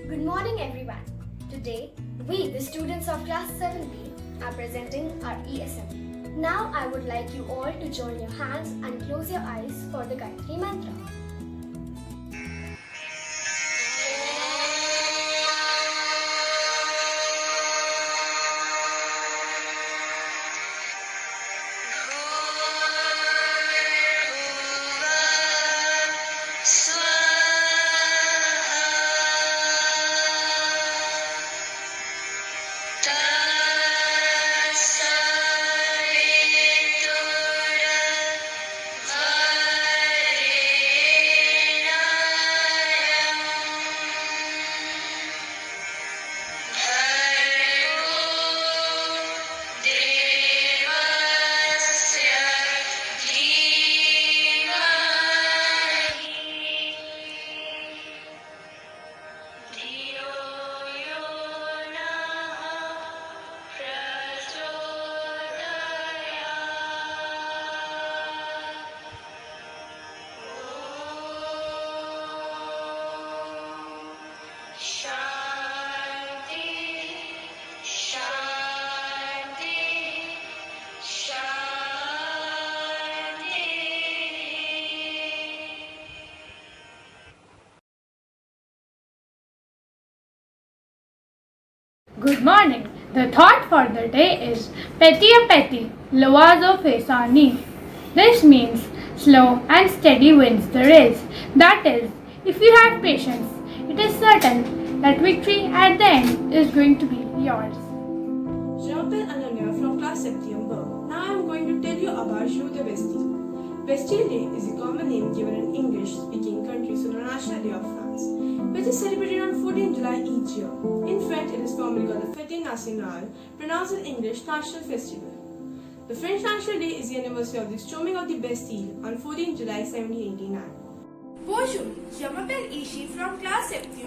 Good morning everyone. Today, we the students of class 7B are presenting our ESM. Now I would like you all to join your hands and close your eyes for the Gayatri Mantra. Good morning. The thought for the day is Petit a petit, l'oiseau fait son nid. This means slow and steady wins the race. That is, if you have patience, it is certain that victory at the end is going to be yours. Je m'appelle Ananya from class 7th B. Now I am going to tell you about Jour de Bastille. Bastille Day is a common name given in English-speaking countries to the National Day of France, which is celebrated on 14 July each year. In French, it is commonly called the Fête Nationale, pronounced in English, National Festival. The French National Day is the anniversary of the storming of the Bastille on 14 July 1789. Bonjour, je m'appelle Ishi from class 7th B.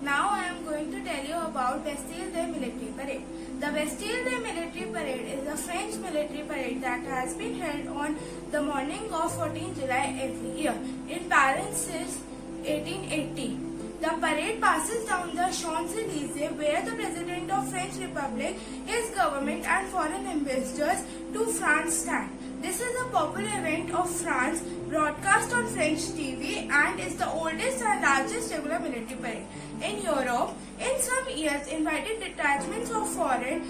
Now I am going to tell you about Bastille Day Military Parade. The Bastille Day Military Parade is a French military parade that has been held on the morning of 14 July every year in Paris since 1880. The parade passes down the Champs-Élysées where the President of French Republic, his government and foreign ambassadors to France stand. This is a popular event of France broadcast on French TV and is the oldest and largest regular military parade in Europe. In some years, invited detachments of foreign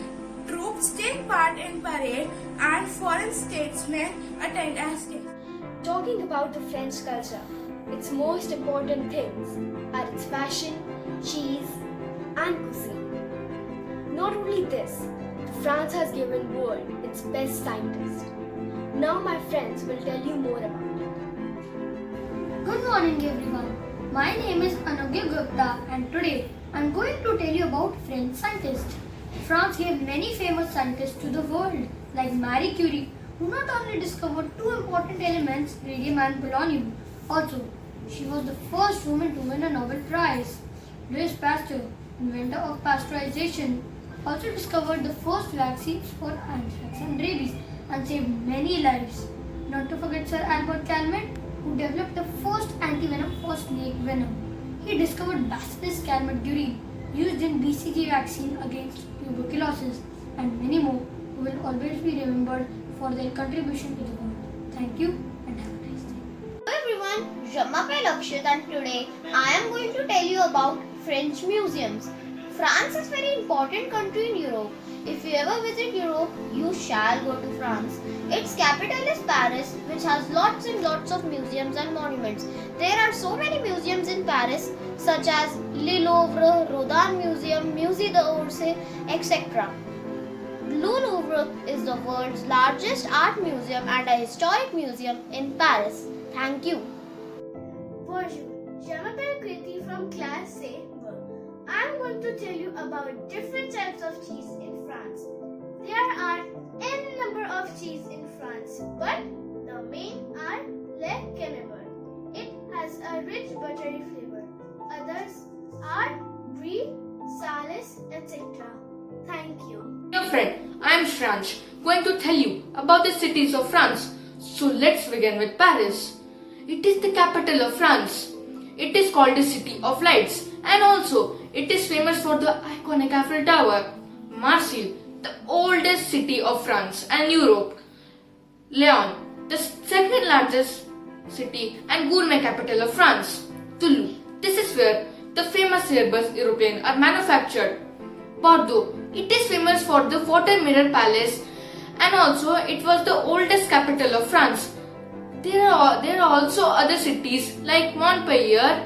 troops take part in parade and foreign statesmen attend as guests. Talking about the French culture, its most important things are its fashion, cheese, and cuisine. Not only this, France has given world its best scientists. Now my friends will tell you more about it. Good morning everyone. My name is Anugya Gupta and today I am going to tell you about French scientists. France gave many famous scientists to the world like Marie Curie, who not only discovered two important elements, radium and polonium, also she was the first woman to win a Nobel Prize. Louis Pasteur, inventor of pasteurization, also discovered the first vaccines for anthrax and rabies and saved many lives. Not to forget Sir Albert Calmet, who developed the first antivenom for snake venom. He discovered Bacillus calmette-guerin, used in BCG vaccine against tuberculosis, and many more who will always be remembered for their contribution to the world. Thank you and have a nice day. Hello everyone, je m'appelle Akshit and today I am going to tell you about French museums. France is a very important country in Europe. If you ever visit Europe, you shall go to France. Its capital is Paris, which has lots and lots of museums and monuments. There are so many museums in Paris, such as Le Louvre, Rodin Museum, Musée d'Orsay, etc. Le Louvre is the world's largest art museum and a historic museum in Paris. Thank you. Bonjour, je m'appelle Kriti from class 7B. I am going to tell you about different types of cheese in France. There are n number of cheese in France, but the main are Le Canneberg. It has a rich buttery flavor. Others are Brie, Salis, etc. Thank you. Dear friend, I am Shransh, going to tell you about the cities of France. So let's begin with Paris. It is the capital of France. it is called the City of Lights, and also it is famous for the iconic Eiffel Tower. Marseille, the oldest city of France and Europe. Lyon, the second largest city and gourmet capital of France. Toulouse, this is where the famous Airbus aeroplanes are manufactured. Bordeaux, it is famous for the Water Mirror Palace, and also it was the oldest capital of France. There are also other cities like Montpellier,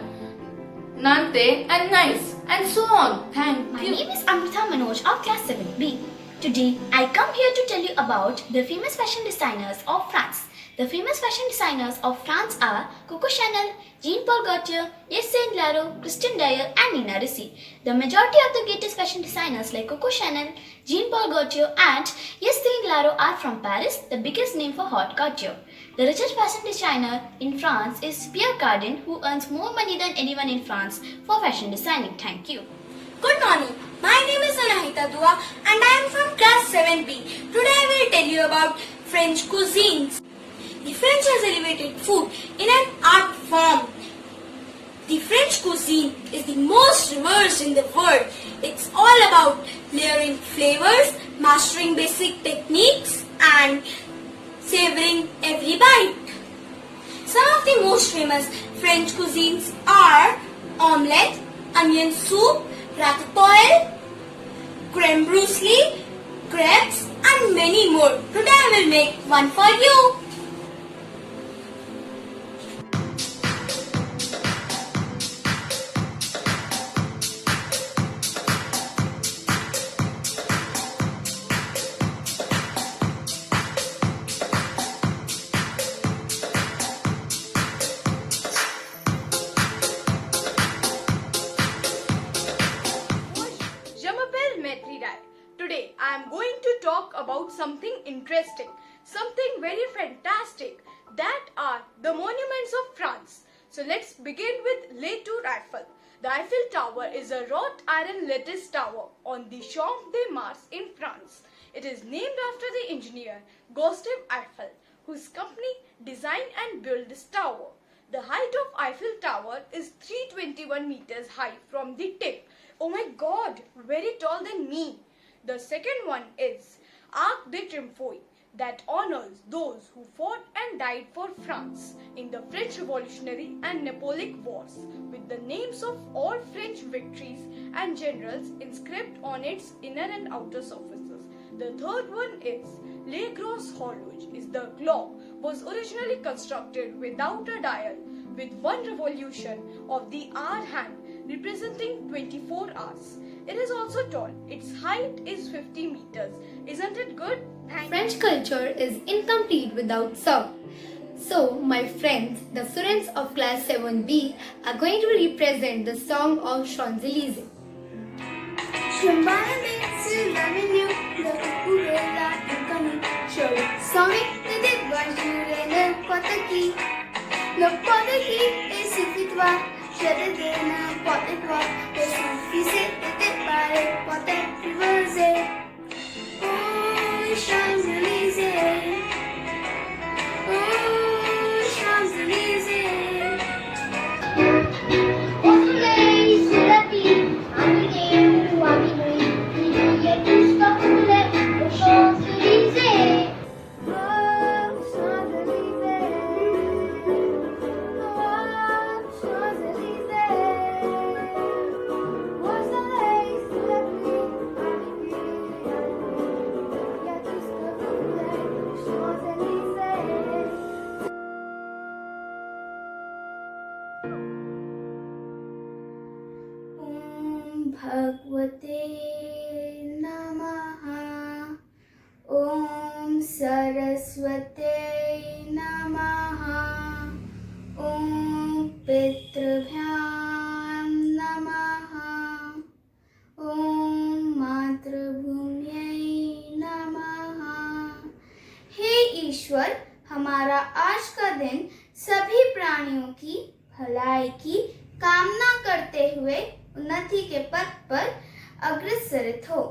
Nantes and Nice, and so on. Thank My you. name is Amrita Manoj of Class 7B. Today, I come here to tell you about the famous fashion designers of France. The famous fashion designers of France are Coco Chanel, Jean-Paul Gaultier, Yves Saint Laurent, Christian Dior, and Nina Ricci. The majority of the greatest fashion designers like Coco Chanel, Jean-Paul Gaultier, and Yves Saint Laurent are from Paris, the biggest name for haute couture. The richest fashion designer in France is Pierre Cardin, who earns more money than anyone in France for fashion designing. Thank you. Good morning. My name is Anahita Dua and I am from class 7B. Today I will tell you about French cuisines. The French has elevated food in an art form. The French cuisine is the most diverse in the world. It's all about layering flavors, mastering basic techniques and savoring every bite. Some of the most famous French cuisines are omelette, onion soup, ratatouille, creme brulee, crepes and many more. Today I will make one for you. Today I am going to talk about something interesting, something very fantastic, that are the monuments of France. So let's begin with Les Tours Eiffel. The Eiffel Tower is a wrought iron lattice tower on the Champ de Mars in France. It is named after the engineer Gustave Eiffel, whose company designed and built this tower. The height of Eiffel Tower is 321 meters high from the tip. Oh my God, very tall than me. The second one is Arc de Triomphe, that honors those who fought and died for France in the French Revolutionary and Napoleonic Wars, with the names of all French victories and generals inscribed on its inner and outer surfaces. The third one is Les Grosses Horloges. The clock was originally constructed without a dial, with one revolution of the hour hand representing 24 hours. It is also tall. Its height is 50 meters. Isn't it good? French culture is incomplete without song. So, my friends, the students of class 7B are going to represent the song of Champs-Élysées. Je te dis n'importe quoi, il suffisait de te parler pour t'apprivoiser. Oh, Champs-Élysées, oh, Champs-Élysées. Au soleil, sous la vie, à minuit ou à minuit, il y a tout ce qu'on voulait aux Champs-Élysées. Bhagavate Namaha Om Saraswate Namaha Om Pitrabhyam Namaha Om Matrabhumyai Namaha. हे ईश्वर, हमारा आज का दिन सभी प्राणियों की भलाई की कामना करते हुए उन्नति के पथ पर अग्रसरित हो।